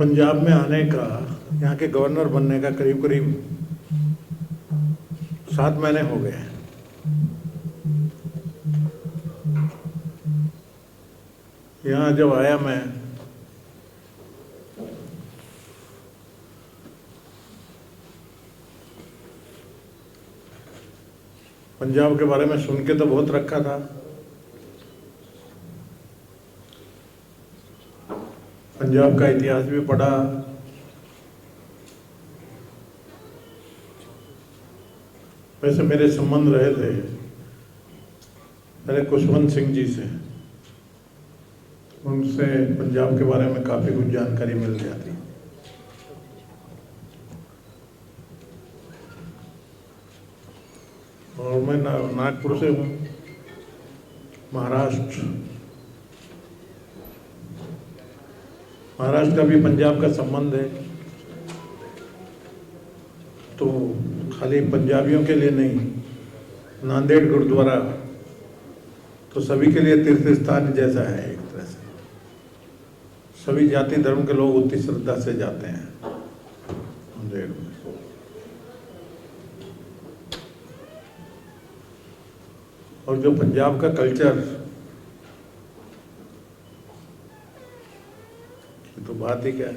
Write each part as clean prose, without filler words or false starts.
पंजाब में आने का, यहाँ के गवर्नर बनने का करीब करीब 7 महीने हो गए हैं। यहाँ जब आया मैं पंजाब के बारे में सुन के तो बहुत रखा था, पंजाब का इतिहास भी पढ़ा, वैसे मेरे संबंध रहे थे पहले खुशवंत सिंह जी से, उनसे पंजाब के बारे में काफ़ी कुछ जानकारी मिल जाती। और मैं नागपुर से हूँ, महाराष्ट्र का भी पंजाब का संबंध है। तो खाली पंजाबियों के लिए नहीं, नांदेड़ गुरुद्वारा तो सभी के लिए तीर्थ स्थान जैसा है। एक तरह से सभी जाति धर्म के लोग उतनी श्रद्धा से जाते हैं नांदेड़ में। और जो पंजाब का कल्चर, तो बात ही क्या है।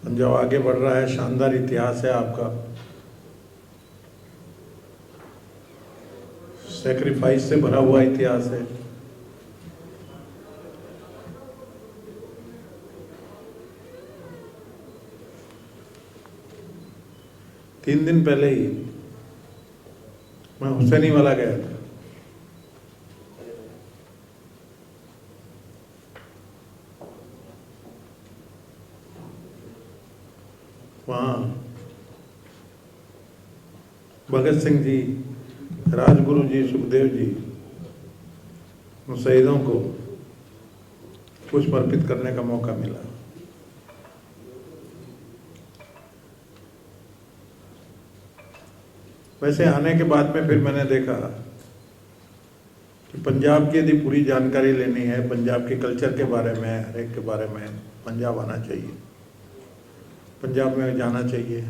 पंजाब आगे बढ़ रहा है, शानदार इतिहास है आपका, सैक्रिफाइस से भरा हुआ इतिहास है। तीन दिन पहले ही मैं हुसैनी वाला गया था। वहाँ भगत सिंह जी, राजगुरु जी, सुखदेव जी, उन शहीदों को पुष्प अर्पित करने का मौका मिला। वैसे आने के बाद में फिर मैंने देखा कि पंजाब की यदि पूरी जानकारी लेनी है, पंजाब के कल्चर के बारे में, हर एक के बारे में, पंजाब आना चाहिए, पंजाब में जाना चाहिए,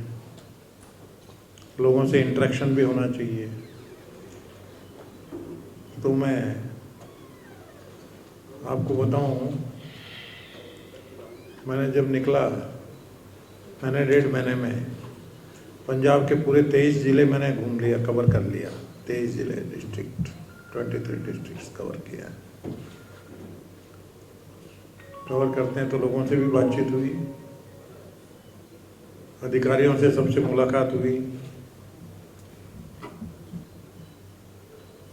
लोगों से इंटरेक्शन भी होना चाहिए। तो मैं आपको बताऊं, मैंने जब निकला, मैंने 1.5 महीने में पंजाब के पूरे 23 ज़िले मैंने घूम लिया, कवर कर लिया। 23 ज़िले, डिस्ट्रिक्ट, 23 डिस्ट्रिक्ट्स कवर किया। कवर करते हैं तो लोगों से भी बातचीत हुई, अधिकारियों से सबसे मुलाकात हुई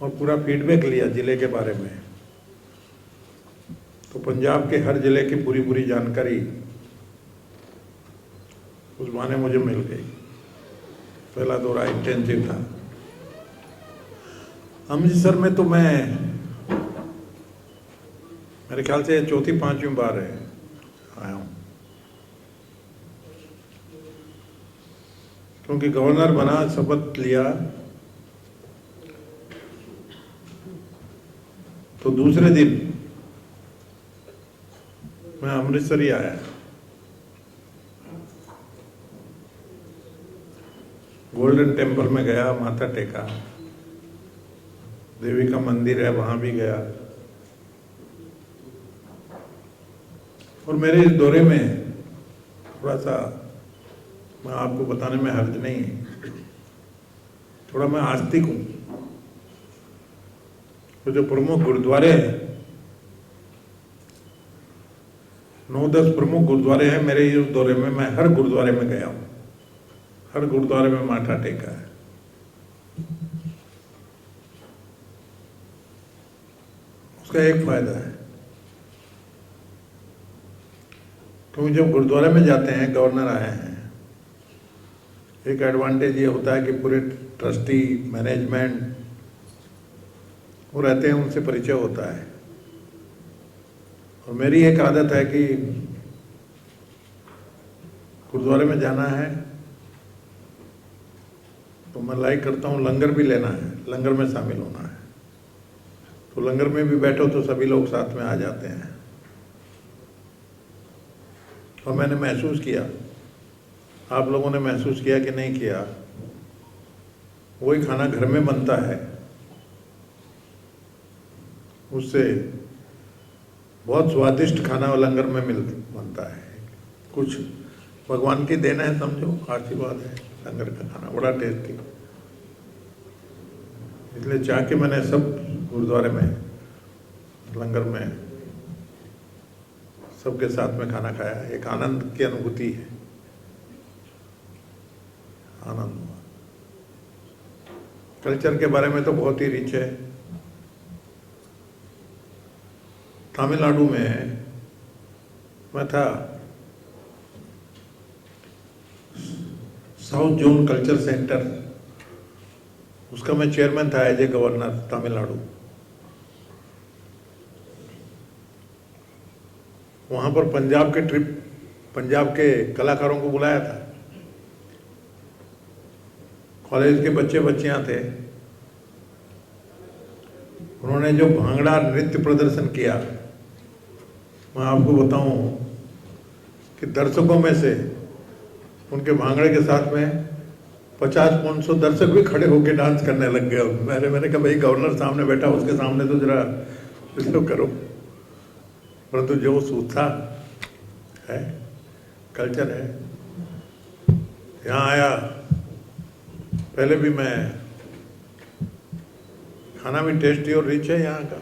और पूरा फीडबैक लिया ज़िले के बारे में। तो पंजाब के हर ज़िले की पूरी जानकारी उस बहाने मुझे मिल गई। पहला दौरा इंटेंसिव था। अमृतसर में तो मैं, मेरे ख्याल से 4-5वीं बार है आया हूँ, क्योंकि गवर्नर बना, शपथ लिया, तो दूसरे दिन मैं अमृतसर ही आया। गोल्डन टेम्पल में गया, माथा टेका, देवी का मंदिर है वहां भी गया। और मेरे इस दौरे में थोड़ा सा, मैं आपको बताने में हर्ज नहीं है, थोड़ा मैं आस्तिक हूँ। तो जो प्रमुख गुरुद्वारे हैं, 9-10 प्रमुख गुरुद्वारे हैं मेरे इस दौरे में, मैं हर गुरुद्वारे में गया हूँ, हर गुरुद्वारे में माथा टेका है। उसका एक फायदा है, क्योंकि जब गुरुद्वारे में जाते हैं, गवर्नर आए हैं, एक एडवांटेज ये होता है कि पूरे ट्रस्टी, मैनेजमेंट वो रहते हैं, उनसे परिचय होता है। और मेरी एक आदत है कि गुरुद्वारे में जाना है तो मैं लाइक करता हूँ, लंगर भी लेना है, लंगर में शामिल होना है। तो लंगर में भी बैठो तो सभी लोग साथ में आ जाते हैं। और मैंने महसूस किया, आप लोगों ने महसूस किया कि नहीं किया, वही खाना घर में बनता है, उससे बहुत स्वादिष्ट खाना लंगर में बनता है। कुछ भगवान की देन है, समझो, आशीर्वाद है। लंगर का खाना बड़ा टेस्टी, इसलिए चाह के मैंने सब गुरुद्वारे में लंगर में सबके साथ में खाना खाया। एक आनंद की अनुभूति है, आनंद। कल्चर के बारे में तो बहुत ही रिच है। तमिलनाडु में मैं था, साउथ जोन कल्चर सेंटर, उसका मैं चेयरमैन था एज ए गवर्नर तमिलनाडु। वहाँ पर पंजाब के कलाकारों को बुलाया था। कॉलेज के बच्चे बच्चियाँ थे, उन्होंने जो भांगड़ा नृत्य प्रदर्शन किया, मैं आपको बताऊं कि दर्शकों में से उनके भांगड़े के साथ में 50-500 दर्शक भी खड़े होकर डांस करने लग गए। मैंने कहा भाई गवर्नर सामने बैठा, उसके सामने तो जरा इसको करो। परंतु जो उत्साह है, कल्चर है। यहाँ आया, पहले भी मैं, खाना भी टेस्टी और रिच है यहाँ का।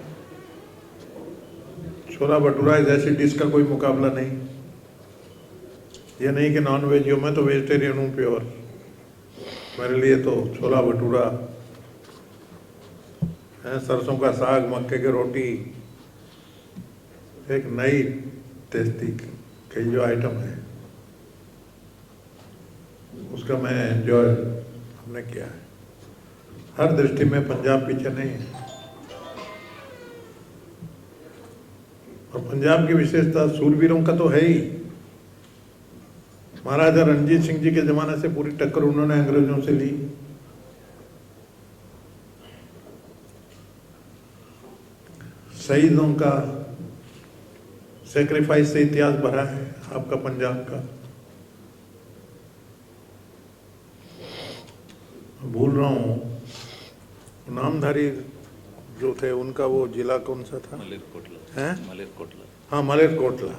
छोला भटूरा इस ऐसी डिश का कोई मुकाबला नहीं। ये नहीं कि नॉन वेज हो, मैं तो वेजिटेरियन हूँ प्योर। मेरे लिए तो छोला भटूरा है, सरसों का साग, मक्के की रोटी, एक नई टेस्टी कई जो आइटम है, उसका मैं एंजॉय हमने किया है। हर दृष्टि में पंजाब पीछे नहीं है। और पंजाब की विशेषता सूरवीरों का तो है ही। महाराजा रणजीत सिंह जी के जमाने से पूरी टक्कर उन्होंने अंग्रेजों से ली। शहीदों का सेक्रीफाइस से इतिहास भरा है आपका पंजाब का। भूल रहा हूँ नामधारी जो थे, उनका वो जिला कौन सा था? मलेरकोटला है, मलेरकोटला। हाँ, मलेरकोटला।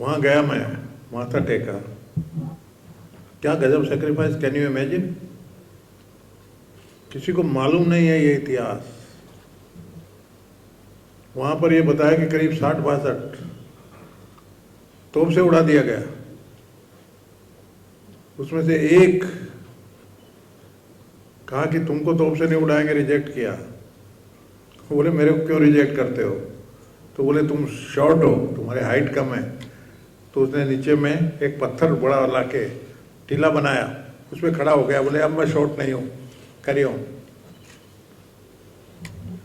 वहाँ गया मैं, माथा टेका। क्या गजब सेक्रीफाइस, कैन यू इमेजिन? किसी को मालूम नहीं है ये इतिहास। वहाँ पर ये बताया कि करीब 60-62 तोप से उड़ा दिया गया। उसमें से एक कहा कि तुमको तोप से नहीं उड़ाएंगे, रिजेक्ट किया। बोले मेरे को क्यों रिजेक्ट करते हो? तो बोले तुम शॉर्ट हो, तुम्हारी हाइट कम है। तो उसने नीचे में एक पत्थर बड़ा ला के टीला बनाया, उसमें खड़ा हो गया। बोले अब मैं शॉर्ट नहीं हूँ, करियो।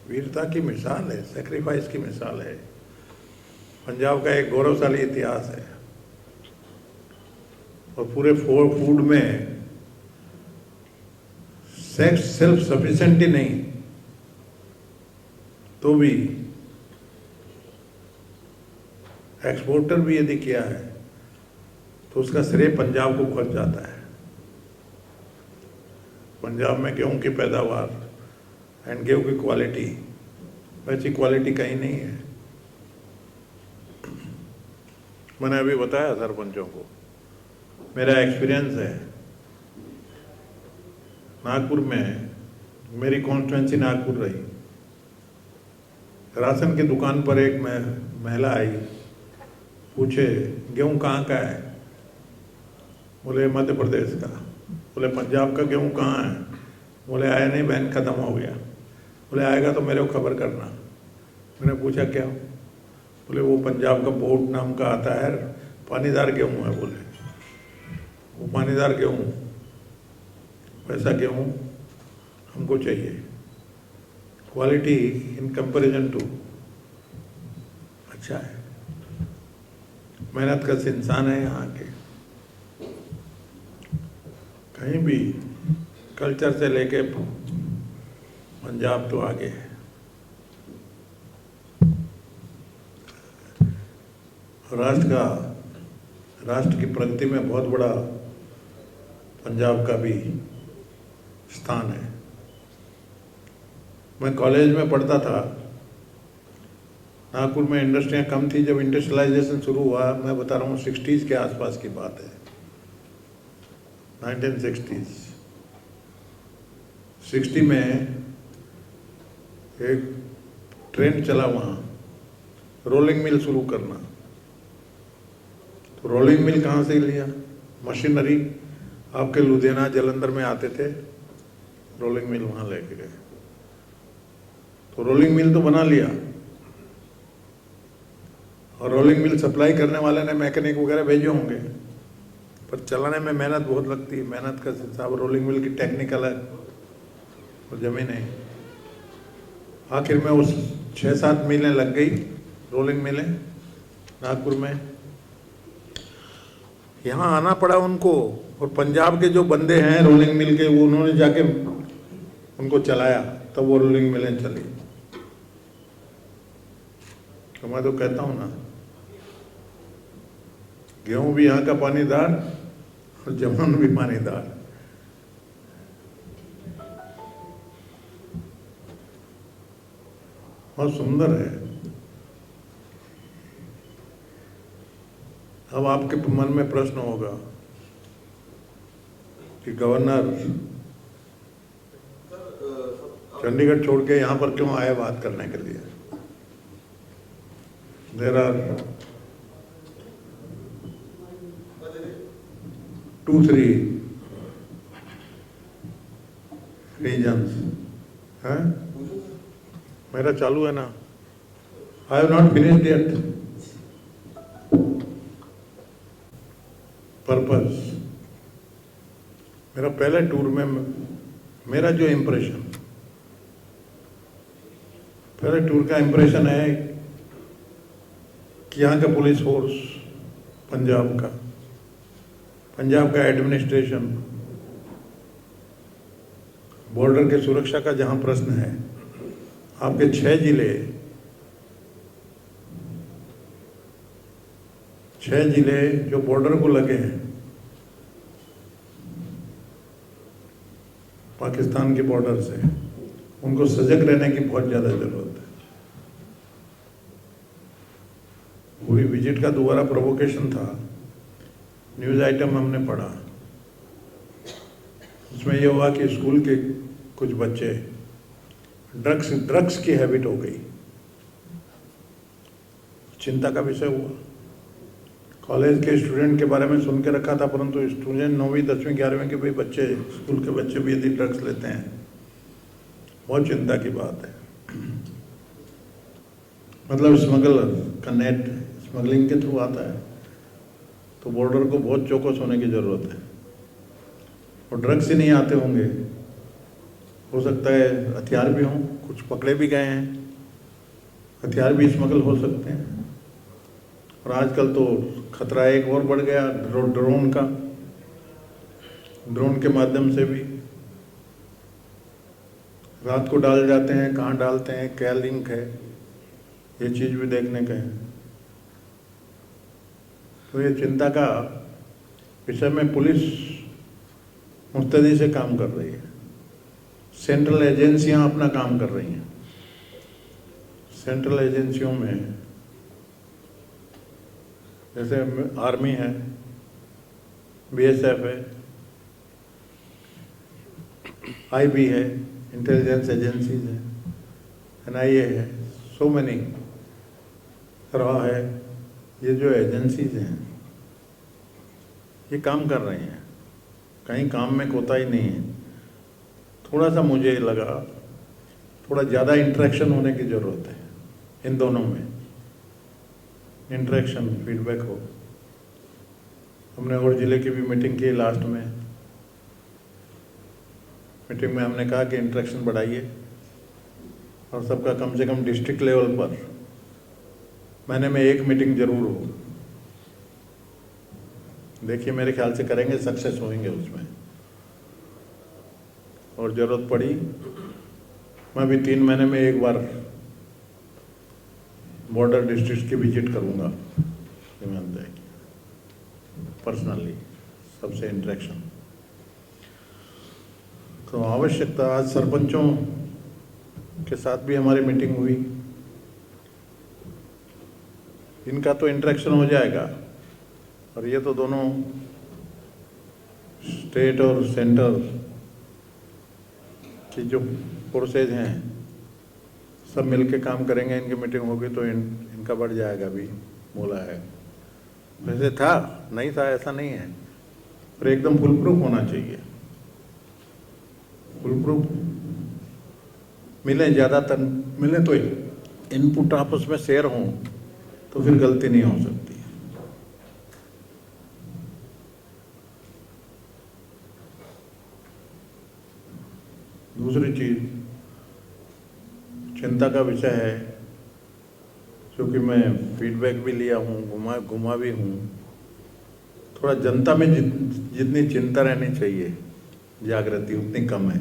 वीरता की मिसाल है, सेक्रीफाइस की मिसाल है। पंजाब का एक गौरवशाली इतिहास है। और पूरे फूड में सेल्फ सफिशिएंट ही नहीं तो भी एक्सपोर्टर भी यदि किया है तो उसका श्रेय पंजाब को पहुंच जाता है। पंजाब में गेहूं की पैदावार एंड गेहूं की क्वालिटी, वैसी क्वालिटी कहीं नहीं है। मैंने अभी बताया सरपंचों को, मेरा एक्सपीरियंस है। नागपुर में, मेरी कॉन्स्टिट्यूंसी नागपुर रही। राशन की दुकान पर एक महिला आई, पूछे गेहूं कहाँ का है? बोले मध्य प्रदेश का। बोले पंजाब का गेहूं कहाँ है? बोले आया नहीं बहन, खत्म हो गया। बोले आएगा तो मेरे को खबर करना। मैंने पूछा क्या? बोले वो पंजाब का बोट नाम का आता है, पानीदार गेहूं है। बोले वो पानीदार गेहूं, वैसा गेहूं हमको चाहिए। क्वालिटी इन कंपैरिजन टू अच्छा है। मेहनत कश इंसान है यहाँ के। कहीं भी कल्चर से लेके पंजाब तो आगे है। राष्ट्र की प्रगति में बहुत बड़ा पंजाब का भी स्थान है। मैं कॉलेज में पढ़ता था, नागपुर में इंडस्ट्रियाँ कम थी। जब इंडस्ट्रियलाइजेशन शुरू हुआ, मैं बता रहा हूँ 60s के आसपास की बात है, 1960s। 60 में एक ट्रेंड चला वहाँ रोलिंग मिल शुरू करना। तो रोलिंग मिल कहाँ से लिया? मशीनरी आपके लुधियाना जलंधर में आते थे, रोलिंग मिल वहाँ लेके गए। तो रोलिंग मिल तो बना लिया, और रोलिंग मिल सप्लाई करने वाले ने मैकेनिक वगैरह भेजे होंगे, पर चलाने में मेहनत बहुत लगती है। मेहनत का हिसाब, रोलिंग मिल की टेक्निक अलग और जमीन है। आखिर में उस 6-7 मिलें लग गई, रोलिंग मिलें नागपुर में। यहाँ आना पड़ा उनको, और पंजाब के जो बंदे हैं रोलिंग मिल के, वो उन्होंने जाके उनको चलाया, तब वो रोलिंग मिलें चली। तो मैं तो कहता हूँ ना, गेहूं भी यहाँ का पानीदार और जमुन भी पानीदार। बहुत सुंदर है। अब आपके मन में प्रश्न होगा कि गवर्नर चंडीगढ़ छोड़ के यहाँ पर क्यों आए बात करने के लिए? देयर आर 2-3 रीजन्स हैं। मेरा चालू है ना, I have not finished yet. Purpose, मेरा पहले टूर में मेरा जो इम्प्रेशन, पहले टूर का इम्प्रेशन है कि यहाँ का पुलिस फोर्स, पंजाब का एडमिनिस्ट्रेशन, बॉर्डर के सुरक्षा का जहाँ प्रश्न है, आपके 6 जिले जो बॉर्डर को लगे हैं, पाकिस्तान के बॉर्डर से, उनको सजग रहने की बहुत ज़्यादा ज़रूरत है। पूरी विजिट का दोबारा प्रोवोकेशन था, न्यूज़ आइटम हमने पढ़ा, उसमें यह हुआ कि स्कूल के कुछ बच्चे ड्रग्स की हैबिट हो गई, चिंता का विषय हुआ। कॉलेज के स्टूडेंट के बारे में सुन के रखा था, परंतु स्टूडेंट 9वीं 10वीं 11वीं के भी बच्चे, स्कूल के बच्चे भी यदि ड्रग्स लेते हैं, बहुत चिंता की बात है। मतलब स्मगलर का नेट स्मगलिंग के थ्रू आता है, तो बॉर्डर को बहुत चौकस होने की ज़रूरत है। और ड्रग्स ही नहीं आते होंगे, हो सकता है हथियार भी हों, कुछ पकड़े भी गए हैं, हथियार भी स्मगल हो सकते हैं। और आजकल तो खतरा एक और बढ़ गया ड्रोन का, ड्रोन के माध्यम से भी रात को डाल जाते हैं, कहाँ डालते हैं, क्या लिंक है, ये चीज़ भी देखने का है। तो ये चिंता का विषय में पुलिस मुस्तैदी से काम कर रही है, सेंट्रल एजेंसियां अपना काम कर रही हैं। सेंट्रल एजेंसियों में जैसे आर्मी है, बीएसएफ है, आईबी है, इंटेलिजेंस एजेंसीज है, एनआईए है, सो मैनी रॉ है, ये जो एजेंसीज हैं ये काम कर रही हैं, कहीं काम में कोताही नहीं है। थोड़ा सा मुझे लगा थोड़ा ज़्यादा इंटरेक्शन होने की ज़रूरत है, इन दोनों में इंटरेक्शन, फीडबैक हो। हमने और ज़िले की भी मीटिंग की लास्ट में। मीटिंग में हमने कहा कि इंटरेक्शन बढ़ाइए और सबका कम से कम डिस्ट्रिक्ट लेवल पर महीने में 1 मीटिंग जरूर हो। देखिए मेरे ख्याल से करेंगे, सक्सेस होंगे उसमें। और ज़रूरत पड़ी मैं भी 3 महीने में 1 बार बॉर्डर डिस्ट्रिक्ट की विजिट करूंगा सीमांत है पर्सनली सबसे इंटरेक्शन। तो आवश्यकता, आज सरपंचों के साथ भी हमारी मीटिंग हुई, इनका तो इंटरेक्शन हो जाएगा, और ये तो दोनों स्टेट और सेंटर की जो फोर्सेज हैं सब मिलके काम करेंगे, इनकी मीटिंग होगी तो इनका बढ़ जाएगा भी, बोला है। वैसे था नहीं था ऐसा नहीं है, पर एकदम फुल प्रूफ होना चाहिए। फुल प्रूफ मिले, ज़्यादातर मिले तो इनपुट आपस में शेयर हों तो फिर गलती नहीं हो सकती। दूसरी चीज चिंता का विषय है, क्योंकि मैं फीडबैक भी लिया हूँ, घुमा भी हूँ, थोड़ा जनता में जितनी चिंता रहनी चाहिए, जागृति उतनी कम है।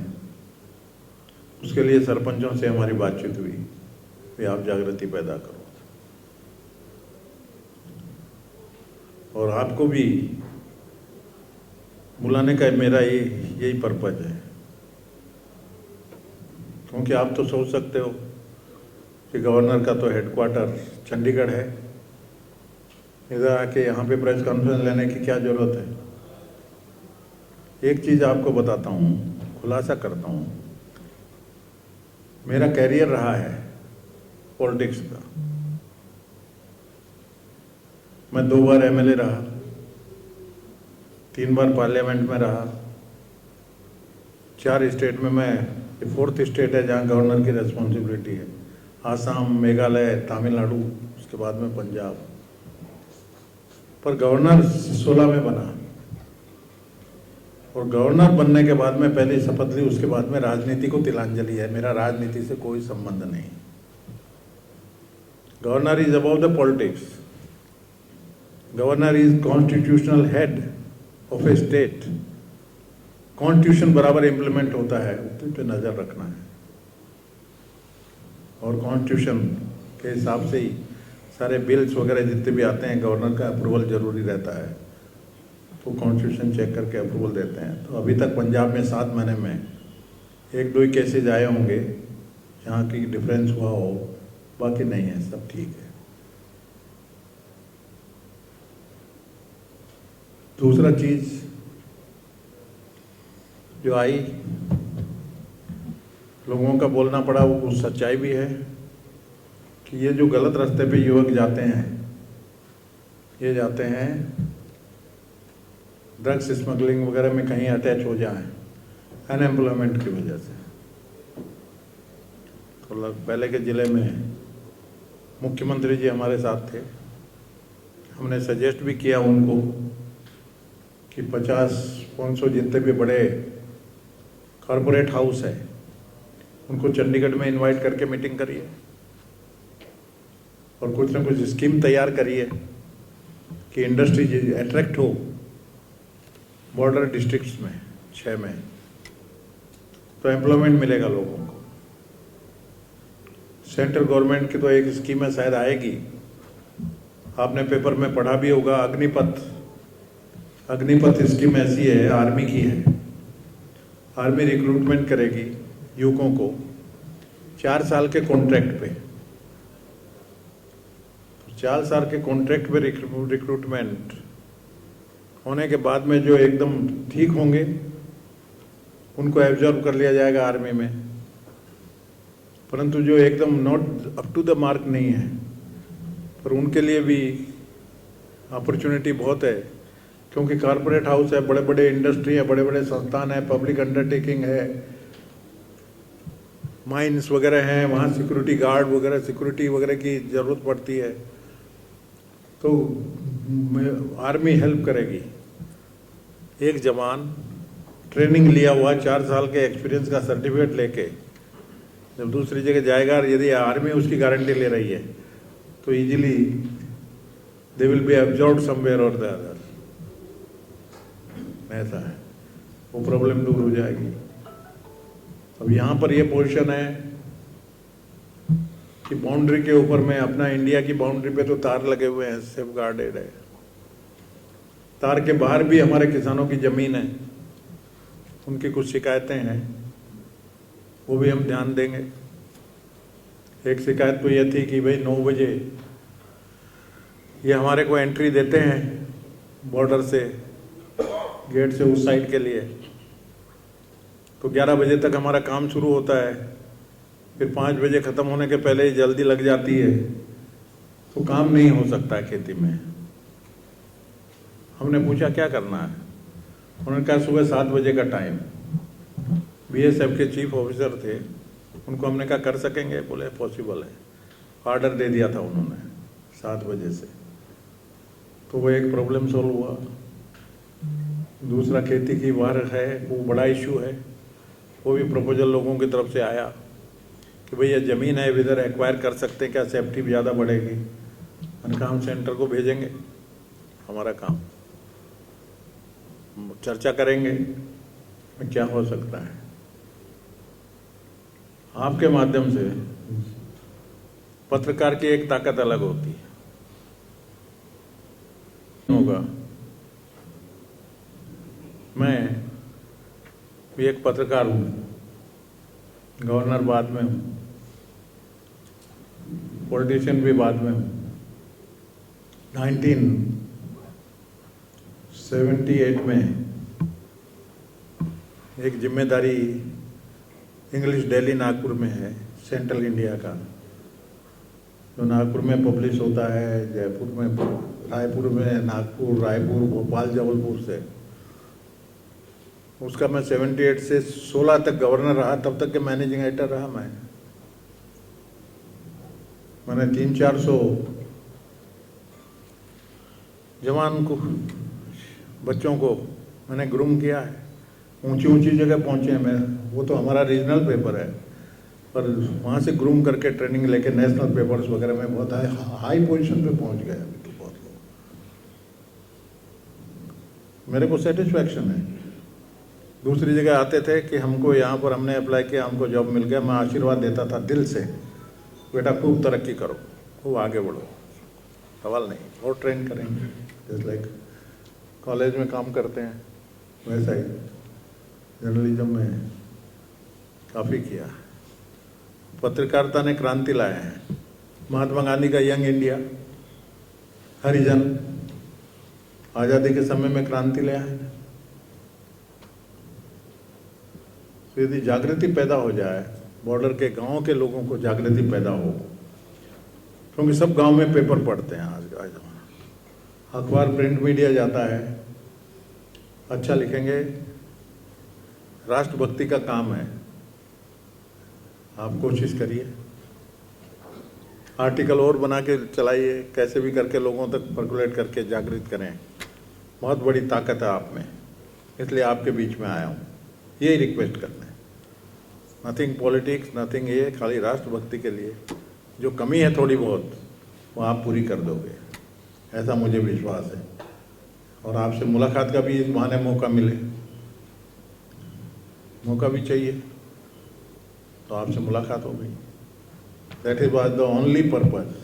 उसके लिए सरपंचों से हमारी बातचीत हुई कि आप जागृति पैदा करो, और आपको भी बुलाने का मेरा यही पर्पज है। क्योंकि आप तो सोच सकते हो कि गवर्नर का तो हेडक्वार्टर चंडीगढ़ है, इधर आके यहाँ पे प्रेस कॉन्फ्रेंस लेने की क्या ज़रूरत है। एक चीज़ आपको बताता हूँ, खुलासा करता हूँ, मेरा कैरियर रहा है पॉलिटिक्स का। मैं 2 बार एमएलए रहा, 3 बार पार्लियामेंट में रहा, 4 स्टेट में, मैं ये 4th स्टेट है जहाँ गवर्नर की रिस्पॉन्सिबिलिटी है, आसाम, मेघालय, तमिलनाडु, उसके बाद में पंजाब। पर गवर्नर 16 में बना, और गवर्नर बनने के बाद में पहले शपथ ली, उसके बाद में राजनीति को तिलांजलि है। मेरा राजनीति से कोई संबंध नहीं। Governor is about the politics. Governor is constitutional head of A state. Constitution बराबर इम्प्लीमेंट होता है, उस पर नज़र रखना है, और कॉन्स्टिट्यूशन के हिसाब से ही सारे बिल्स वगैरह जितने भी आते हैं, गवर्नर का अप्रूवल जरूरी रहता है, तो कॉन्स्टिट्यूशन चेक करके अप्रूवल देते हैं। तो अभी तक पंजाब में 7 महीने में 1-2 ही केसेज आए होंगे जहाँ की डिफरेंस हुआ हो, बाकी नहीं है, सब ठीक है। दूसरा चीज जो आई, लोगों का बोलना पड़ा, वो सच्चाई भी है कि ये जो गलत रास्ते पे युवक जाते हैं, ये जाते हैं ड्रग्स स्मगलिंग वगैरह में, कहीं अटैच हो जाएं अनएम्प्लॉयमेंट की वजह से। तो पहले के ज़िले में मुख्यमंत्री जी हमारे साथ थे, हमने सजेस्ट भी किया उनको कि 50-500 जितने भी बड़े कॉरपोरेट हाउस है उनको चंडीगढ़ में इनवाइट करके मीटिंग करिए, और कुछ ना कुछ स्कीम तैयार करिए कि इंडस्ट्री अट्रैक्ट हो बॉर्डर डिस्ट्रिक्ट्स में, 6 में, तो एम्प्लॉयमेंट मिलेगा लोगों को। सेंट्रल गवर्नमेंट की तो एक स्कीम है, शायद आएगी, आपने पेपर में पढ़ा भी होगा, अग्निपथ स्कीम ऐसी है, आर्मी की है। आर्मी रिक्रूटमेंट करेगी युवकों को 4 साल के कॉन्ट्रैक्ट पे। 4 साल के कॉन्ट्रैक्ट पे रिक्रूटमेंट होने के बाद में जो एकदम ठीक होंगे उनको एब्जॉर्ब कर लिया जाएगा आर्मी में, परंतु जो एकदम not up to the mark नहीं है, पर उनके लिए भी अपॉर्चुनिटी बहुत है, क्योंकि कॉरपोरेट हाउस है, बड़े बड़े इंडस्ट्री है, बड़े बड़े संस्थान है, पब्लिक अंडरटेकिंग है, माइंस वगैरह हैं, वहाँ सिक्योरिटी गार्ड वगैरह, सिक्योरिटी वगैरह की ज़रूरत पड़ती है, तो आर्मी हेल्प करेगी। एक जवान ट्रेनिंग लिया हुआ 4 साल के एक्सपीरियंस का सर्टिफिकेट लेके जब दूसरी जगह जाएगा, यदि आर्मी उसकी गारंटी ले रही है, तो easily they will be absorbed somewhere और द अदर। ऐसा है, वो प्रॉब्लम दूर हो जाएगी। अब यहाँ पर ये पोजीशन है कि बाउंड्री के ऊपर में, अपना इंडिया की बाउंड्री पे तो तार लगे हुए हैं, सेफ गार्डेड है, तार के बाहर भी हमारे किसानों की ज़मीन है, उनकी कुछ शिकायतें हैं, वो भी हम ध्यान देंगे। एक शिकायत तो ये थी कि भाई 9 बजे ये हमारे को एंट्री देते हैं बॉर्डर से, गेट से उस साइड के लिए, तो 11 बजे तक हमारा काम शुरू होता है, फिर 5 बजे ख़त्म होने के पहले ही जल्दी लग जाती है, तो काम नहीं हो सकता है खेती में। हमने पूछा क्या करना है, उन्होंने कहा सुबह 7 बजे का टाइम। बीएसएफ के चीफ ऑफिसर थे, उनको हमने कहा कर सकेंगे, बोले पॉसिबल है। ऑर्डर दे दिया था उन्होंने 7 बजे से, तो वो एक प्रॉब्लम सॉल्व हुआ। दूसरा खेती की वार है, वो बड़ा इशू है, वो भी प्रपोजल लोगों की तरफ से आया कि भाई ये ज़मीन है इधर एक्वायर कर सकते हैं क्या, सेफ्टी भी ज़्यादा बढ़ेगी। मैंने कहा हम सेंटर को भेजेंगे, हमारा काम चर्चा करेंगे क्या हो सकता है। आपके माध्यम से पत्रकार की एक ताकत अलग होती है होगा। मैं भी एक पत्रकार हूँ, गवर्नर बाद में हूँ, पॉलिटिशियन भी बाद में हूँ। 1978 में एक जिम्मेदारी इंग्लिश डेली नागपुर में है, सेंट्रल इंडिया का, जो नागपुर में पब्लिश होता है, जयपुर में, रायपुर में, नागपुर, रायपुर, भोपाल, जबलपुर से। उसका मैं 78 से 16 तक गवर्नर रहा, तब तक के मैनेजिंग एडिटर रहा मैंने 300-400 जवान को, बच्चों को मैंने ग्रूम किया है, ऊंची ऊंची जगह पहुंचे हैं। मैं, वो तो हमारा रीजनल पेपर है, पर वहाँ से ग्रूम करके ट्रेनिंग लेके नेशनल पेपर्स वगैरह में बहुत हाई पोजीशन पे पहुंच गए अभी तो बहुत लोग। मेरे को सेटिस्फैक्शन है। दूसरी जगह आते थे कि हमको यहाँ पर हमने अप्लाई किया, हमको जॉब मिल गया, मैं आशीर्वाद देता था दिल से, बेटा खूब तरक्की करो, खूब आगे बढ़ो, सवाल नहीं, और ट्रेन करेंगे। जैसे लाइक कॉलेज में काम करते हैं वैसा ही जर्नलिज्म में काफ़ी किया। पत्रकारिता ने क्रांति लाया है। महात्मा गांधी का यंग इंडिया, हरिजन, आज़ादी के समय में क्रांति लाया है। तो यदि जागृति पैदा हो जाए, बॉर्डर के गांवों के लोगों को जागृति पैदा हो, क्योंकि सब गांव में पेपर पढ़ते हैं आज जमाना, अखबार प्रिंट मीडिया जाता है, अच्छा लिखेंगे, राष्ट्रभक्ति का काम है। आप कोशिश करिए, आर्टिकल और बना के चलाइए, कैसे भी करके लोगों तक पर्कुलेट करके जागृत करें। बहुत बड़ी ताकत है आप में, इसलिए आपके बीच में आया हूँ, यही रिक्वेस्ट करना है। नथिंग पॉलिटिक्स, नथिंग ये, खाली राष्ट्रभक्ति के लिए जो कमी है थोड़ी बहुत, वो आप पूरी कर दोगे, ऐसा मुझे विश्वास है। और आपसे मुलाकात का भी इस बहाने मौका मिले, मौका भी चाहिए, तो आपसे मुलाकात हो गई। That is was the only purpose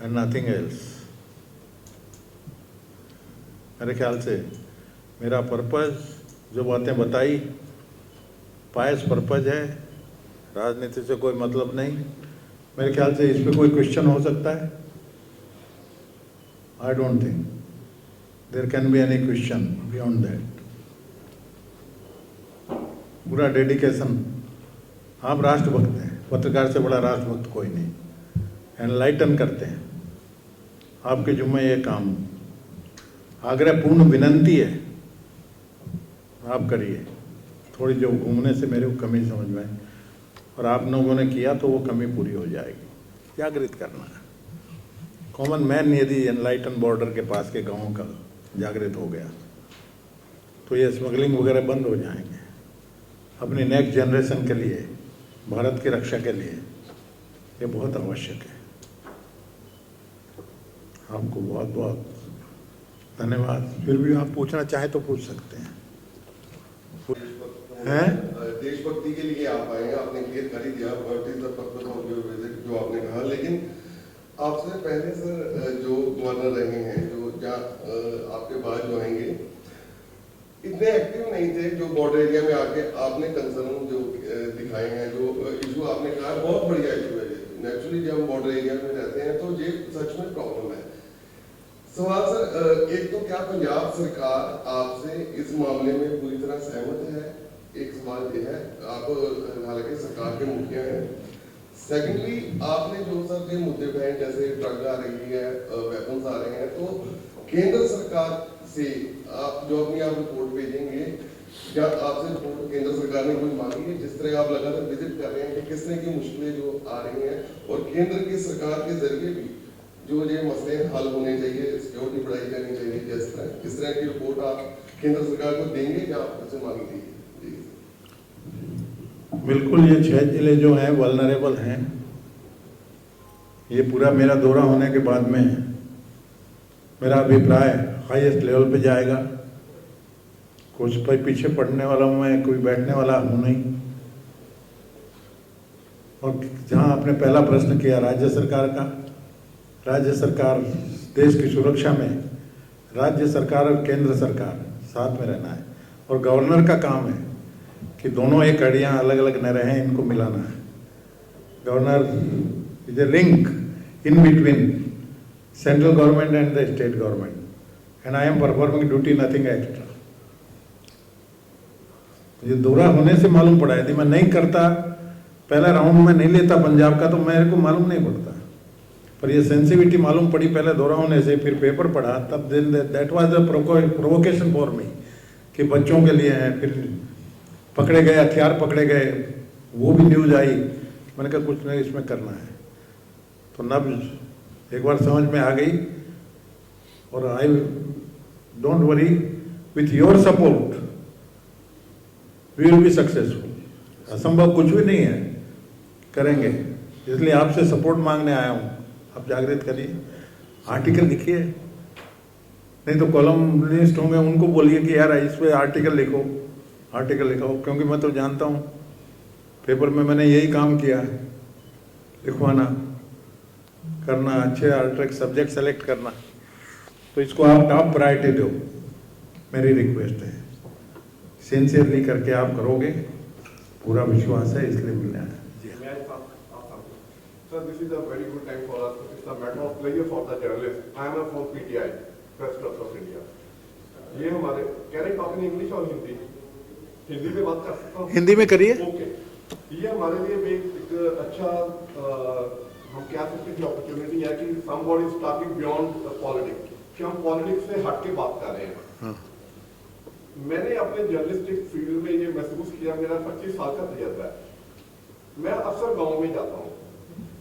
and nothing else. मेरे ख्याल से मेरा पर्पज, जो बातें बताई, पायस पर्पज है, राजनीति से कोई मतलब नहीं। मेरे ख्याल से इस पर कोई क्वेश्चन हो सकता है? I don't think there can be any question beyond that. पूरा डेडिकेशन, आप राष्ट्रभक्त हैं, पत्रकार से बड़ा राष्ट्रभक्त कोई नहीं। एनलाइटन करते हैं, आपके जुम्मे ये काम, आग्रह पूर्ण विनंती है, आप करिए। थोड़ी जो घूमने से मेरे को कमी समझ में आई, और आप लोगों ने किया तो वो कमी पूरी हो जाएगी। जागृत करना है कॉमन मैन। यदि एनलाइटन बॉर्डर के पास के गाँवों का जागृत हो गया तो ये स्मगलिंग वगैरह बंद हो जाएंगे। अपनी नेक्स्ट जनरेशन के लिए, भारत की रक्षा के लिए ये बहुत आवश्यक है। आपको बहुत बहुत धन्यवाद। फिर भी आप पूछना चाहें तो पूछ सकते हैं। देशभक्ति के लिए आप आए, आपने खेत खरीद दिया, जो आपने कहा, लेकिन आपसे पहले सर जो गवर्नर रहे हैं, जो आपके बाद जो आएंगे इतने एक्टिव नहीं थे जो बॉर्डर एरिया में आके आपने कंसर्न जो दिखाए हैं, जो इशू आपने कहा बहुत बढ़िया इशू है। नेचुरली जब हम बॉर्डर एरिया में रहते हैं तो ये सच में प्रॉब्लम है। सवाल सर, एक तो क्या पंजाब सरकार आपसे इस मामले में पूरी तरह सहमत है? एक सवाल ये है, आप हालांकि सरकार के मुखिया हैं। सेकेंडली, आपने जो सर ये मुद्दे उठाए जैसे ड्रग आ रही है, वेपन्स आ रहे हैं, तो केंद्र सरकार से आप जो अपनी आप रिपोर्ट भेजेंगे, क्या आपसे रिपोर्ट केंद्र सरकार ने कोई मांगी है? जिस तरह आप लगातार विजिट कर रहे हैं कि किस तरह की मुश्किलें जो आ रही हैं और केंद्र की सरकार के जरिए भी जो ये मसले हल होने चाहिए, सिक्योरिटी बढ़ाई जानी चाहिए, जिस तरह इस तरह की रिपोर्ट आप केंद्र सरकार को देंगे क्या आपसे मांगी थी? बिल्कुल, ये 6 जिले जो हैं वल्नरेबल हैं। ये पूरा मेरा दौरा होने के बाद में मेरा अभिप्राय हाईएस्ट लेवल पे जाएगा। कुछ पर पीछे पड़ने वाला हूँ मैं, कोई बैठने वाला हूँ नहीं। और जहाँ आपने पहला प्रश्न किया राज्य सरकार का, राज्य सरकार देश की सुरक्षा में राज्य सरकार और केंद्र सरकार साथ में रहना है और गवर्नर का काम है कि दोनों एक कड़ियाँ अलग अलग न रहें, इनको मिलाना है। Governor is a link in between central government and the state government and I am performing duty, nothing extra. मुझे दौरा होने से मालूम पड़ा, यदि मैं नहीं करता, पहला राउंड में नहीं लेता पंजाब का, तो मेरे को मालूम नहीं पड़ता। पर ये सेंसिटिविटी मालूम पड़ी पहले दौरा होने से, फिर पेपर पढ़ा, तब दिन that was a provocation for me कि बच्चों के लिए हैं। फिर पकड़े गए, हथियार पकड़े गए, वो भी न्यूज आई। मैंने कहा कुछ नहीं इसमें करना है। तो नब्ज एक बार समझ में आ गई और I don't worry, with your support we will be successful. असंभव कुछ भी नहीं है, करेंगे। इसलिए आपसे सपोर्ट मांगने आया हूँ, आप जागृत करिए, आर्टिकल लिखिए। नहीं तो कॉलमनिस्ट होंगे, उनको बोलिए कि यार इस पे आर्टिकल लिखो, आर्टिकल लिखाओ। क्योंकि मैं तो जानता हूँ पेपर में मैंने यही काम किया है, लिखवाना, करना, अच्छे अल्ट्रेक सब्जेक्ट सेलेक्ट करना। तो इसको आप टॉप प्रायोरिटी दो, मेरी रिक्वेस्ट है। सिंसियरली करके आप करोगे, पूरा विश्वास है, इसलिए मिलना है। Sir, this is a very good time for us. It's a matter of pleasure for the journalist. I am from PTI, Press Trust of India. ये हमारे can I talk in English और हिंदी? हिंदी में बात कर सकता हूँ? हिंदी में करिए। ओके। ये हमारे लिए भी एक अच्छा हम क्या सकते हैं अपॉर्चुनिटी है कि somebody is talking beyond the politics, कि हम पॉलिटिक्स से हट के बात कर रहे हैं। हाँ। मैंने अपने जर्नलिस्टिक फील्ड में ये महसूस किया, मेरा 25 साल का तजर्बा है। मैं अक्सर गाँव में जाता हूँ।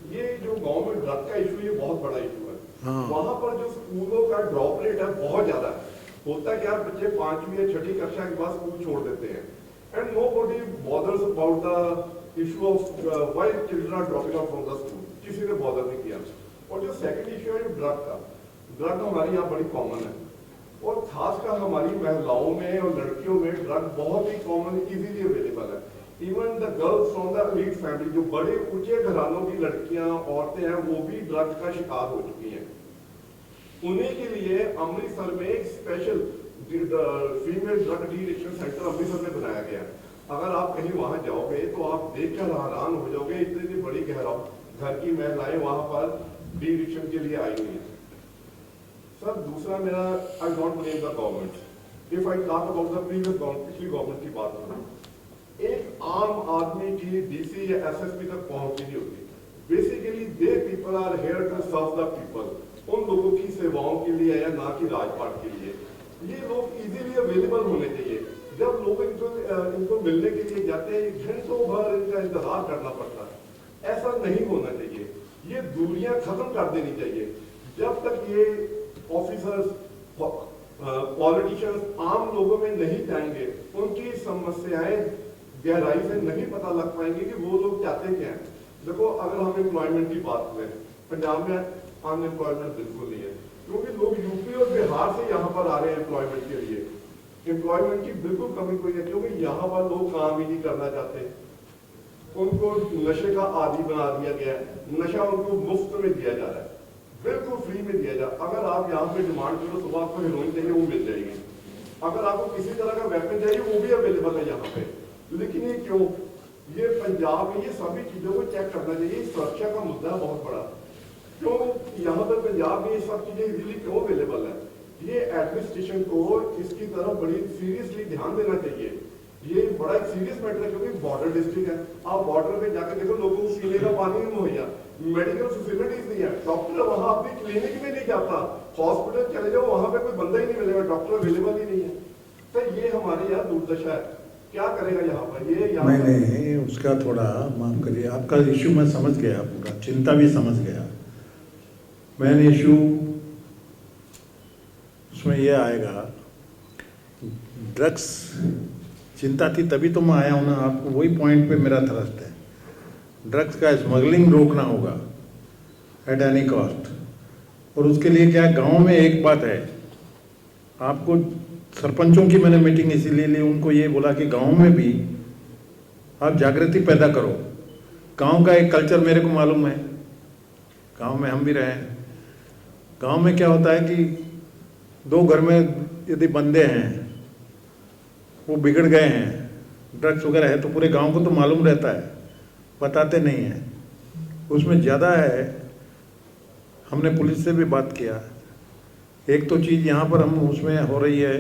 ये जो गांव में ड्रग का इशू, ये बहुत बड़ा इशू है। हाँ। वहां पर जो स्कूलों का ड्रॉप रेट है बहुत ज्यादा है। होता क्या, बच्चे 5वीं या 6ठी कक्षा के बाद स्कूल छोड़ देते हैं and nobody bothers about the issue of why children are dropping out from the school. किसी ने बॉदर नहीं किया। और जो सेकंड इशू है ड्रग का, ड्रग हमारे यहाँ बड़ी कॉमन है और खासकर हमारी महिलाओं में और लड़कियों में ड्रग बहुत ही कॉमन, इजीली अवेलेबल है। Even the girls from the elite family, जो बड़े ऊंचे घरानों की लड़कियां, औरतें हैं, वो भी ड्रग्स का शिकार हो चुकी हैं। उन्हीं के लिए अमृतसर में एक special female drug de addiction centre Amritsar में बनाया गया। अगर आप कहीं वहां जाओगे तो आप देखकर हैरान हो जाओगे, इतनी बड़ी घर की महिलाएं वहां पर डी एडिक्शन के लिए आई हुई हैं। सर, दूसरा मेरा, I don't blame the government, if I talk about the previous government, पिछली गवर्नमेंट की बात करूं, एक आम आदमी की डीसी या एसएसपी तक पहुंच नहीं होती। Basically they people are here to serve the people, उन लोगों की सेवाओं के लिए या ना कि राजपाट के लिए। ये लोग इजीली अवेलेबल होने चाहिए। जब लोग इनको मिलने के लिए जाते हैं, घंटों भर इनका इंतजार करना पड़ता है। ऐसा नहीं होना चाहिए। ये दूरियां खत्म कर देनी चाहिए। जब तक ये ऑफिसर्स, पॉलिटिशियंस आम लोगों में नहीं जाएंगे, उनकी समस्याएं गहराई से नहीं पता लग पाएंगे कि वो लोग चाहते क्या हैं। देखो, अगर हम एम्प्लॉयमेंट की बात करें, पंजाब में अनएम्प्लॉयमेंट बिल्कुल नहीं है, क्योंकि लोग यूपी और बिहार से यहाँ पर आ रहे हैं एम्प्लॉयमेंट के लिए। एम्प्लॉयमेंट की बिल्कुल कमी कोई है, क्योंकि यहाँ पर लोग काम ही नहीं करना चाहते। उनको नशे का आदी बना दिया गया है, नशा उनको मुफ्त में दिया जा रहा है। बिल्कुल फ्री में दिया जाए। अगर आप यहाँ पे डिमांड करो सुबह आपको हेरोइन चाहिए वो मिल जाएगी, अगर आपको किसी तरह का वेपन चाहिए वो भी अवेलेबल है यहाँ पे। लेकिन ये क्यों, ये पंजाब में ये सभी चीजों को चेक करना चाहिए। सुरक्षा का मुद्दा है बहुत बड़ा, क्यों यहाँ पर पंजाब में ये सब चीजें इजीली क्यों अवेलेबल है। ये एडमिनिस्ट्रेशन को इसकी तरफ बड़ी सीरियसली ध्यान देना चाहिए। ये बड़ा एक सीरियस मैटर है क्योंकि बॉर्डर डिस्ट्रिक्ट है। आप बॉर्डर पे जाकर देखो लोगों को पीने का पानी नहीं मुहैया, मेडिकल फैसिलिटीज नहीं है, डॉक्टर वहां अपनी क्लिनिक में नहीं जाता, हॉस्पिटल चले जाओ वहां पे कोई बंदा ही नहीं मिलेगा, डॉक्टर अवेलेबल ही नहीं है। तो ये हमारी यार दुर्दशा है, क्या करेगा यहाँ पर ये यहाँ नहीं उसका थोड़ा माफ करिए, आपका इशू मैं समझ गया, पूरा चिंता भी समझ गया। मेन इशू उसमें ये आएगा, ड्रग्स चिंता थी तभी तो मैं आया हूँ ना, आपको वही पॉइंट पे मेरा थ्रस्ट है। ड्रग्स का स्मगलिंग रोकना होगा एट एनी कॉस्ट। और उसके लिए क्या गांव में एक बात है, आपको सरपंचों की मैंने मीटिंग इसीलिए ली, उनको ये बोला कि गांव में भी आप जागृति पैदा करो। गांव का एक कल्चर मेरे को मालूम है, गांव में हम भी रहे हैं। गांव में क्या होता है कि दो घर में यदि बंदे हैं वो बिगड़ गए हैं, ड्रग्स वगैरह है, तो पूरे गांव को तो मालूम रहता है, बताते नहीं हैं। उसमें ज़्यादा है, हमने पुलिस से भी बात किया। एक तो चीज़ यहाँ पर हम उसमें हो रही है,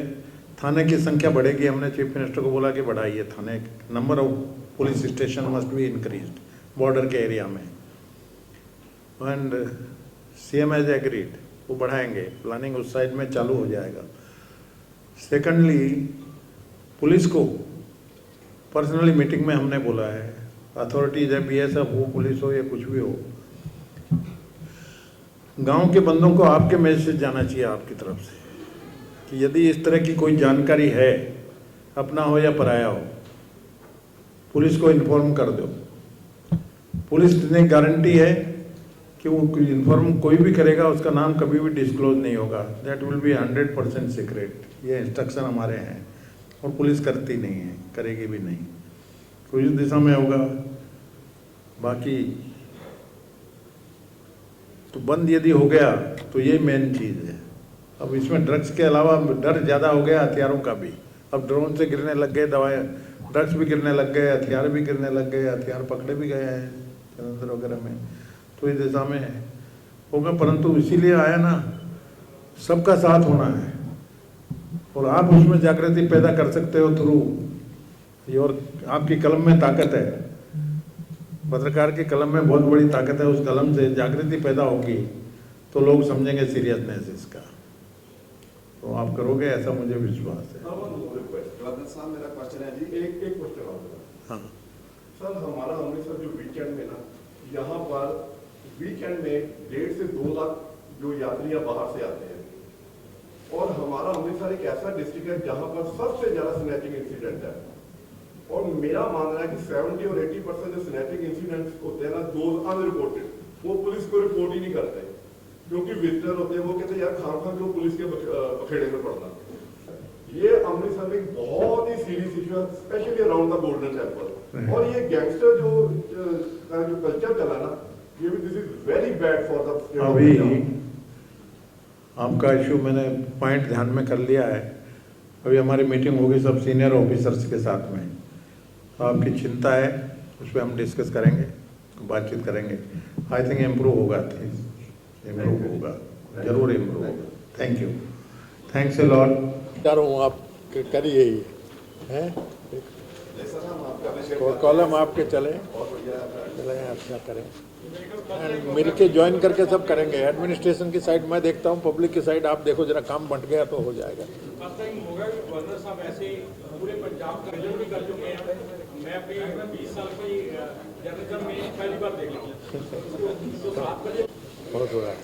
थाने की संख्या बढ़ेगी। हमने चीफ मिनिस्टर को बोला कि बढ़ाइए थाने, number of police station must be increased border के एरिया में। एंड सीएम हैज एग्रीड, वो बढ़ाएंगे, प्लानिंग उस साइड में चालू हो जाएगा। सेकंडली पुलिस को पर्सनली मीटिंग में हमने बोला है, अथॉरिटीज है, बीएसएफ हो, पुलिस हो या कुछ भी हो, गांव के बंदों को आपके मैसेज जाना चाहिए आपकी तरफ से कि यदि इस तरह की कोई जानकारी है, अपना हो या पराया हो, पुलिस को इन्फॉर्म कर दो। पुलिस ने गारंटी है कि वो इन्फॉर्म कोई भी करेगा उसका नाम कभी भी डिस्क्लोज नहीं होगा, दैट विल बी 100% सीक्रेट। ये इंस्ट्रक्शन हमारे हैं और पुलिस करती नहीं है, करेगी भी नहीं। कोई इस दिशा में होगा। बाकी तो बंद यदि हो गया तो ये मेन चीज़ है। अब इसमें ड्रग्स के अलावा डर ज़्यादा हो गया हथियारों का भी। अब ड्रोन से गिरने लग गए दवाएं, ड्रग्स भी गिरने लग गए, हथियार भी गिरने लग गए, हथियार पकड़े भी गए हैं जलंधर वगैरह में। तो इस दिशा में होगा, परंतु इसीलिए आया ना, सबका साथ होना है और आप उसमें जागृति पैदा कर सकते हो थ्रू ये। और आपकी कलम में ताकत है, पत्रकार की कलम में बहुत बड़ी ताकत है। उस कलम से जागृति पैदा होगी तो लोग समझेंगे सीरियसनेस इसका, तो आप करोगे ऐसा मुझे विश्वास है। गवर्नर साहब मेरा क्वेश्चन है जी, एक क्वेश्चन और। हाँ सर हमारा अमृतसर जो वीकेंड में ना, यहाँ पर वीकेंड में 1.5 से 2 लाख जो यात्रियां बाहर से आते हैं, और हमारा अमृतसर एक ऐसा डिस्ट्रिक्ट है जहां पर सबसे ज्यादा स्नैचिंग इंसिडेंट है। और मेरा मानना है कि 70 और 80% जो स्नैचिंग इंसिडेंट्स होते हैं ना, दोज अनरिपोर्टेड, वो पुलिस को रिपोर्ट ही नहीं करते, क्योंकि विजिटर होते हैं, वो कहते हैं यार खाम क्यों पुलिस के बखेड़े में पड़ना। ये अमृतसर में बहुत ही सीरियस इशू है, specially around the golden temple. और ये गैंगस्टर जो कल्चर चला ना, ये भी this is very bad for the. अभी आपका इशू मैंने पॉइंट ध्यान में कर लिया है। अभी हमारी मीटिंग होगी सब सीनियर ऑफिसर्स के साथ में, आपकी चिंता है उस पर हम डिस्कस करेंगे, बातचीत करेंगे। आई थिंक इम्प्रूव होगा, इम्प्रूव होगा, जरूर इम्प्रूव होगा। Thank you, thanks a lot. चारों आप करिए ही हैं, कॉलम आपके चले, अच्छा करें, मिल के ज्वाइन करके सब करेंगे। एडमिनिस्ट्रेशन की साइड मैं देखता हूँ, पब्लिक की साइड आप देखो, जरा काम बंट गया तो हो जाएगा। गवर्नर साहब ऐसे पूरे पंजाब का विजन भी कर चुके हैं। मैं अपनी 20 साल की जर्नलिज्म में पहली बार देख लिया तो 7 बजे बहुत हो रहा है।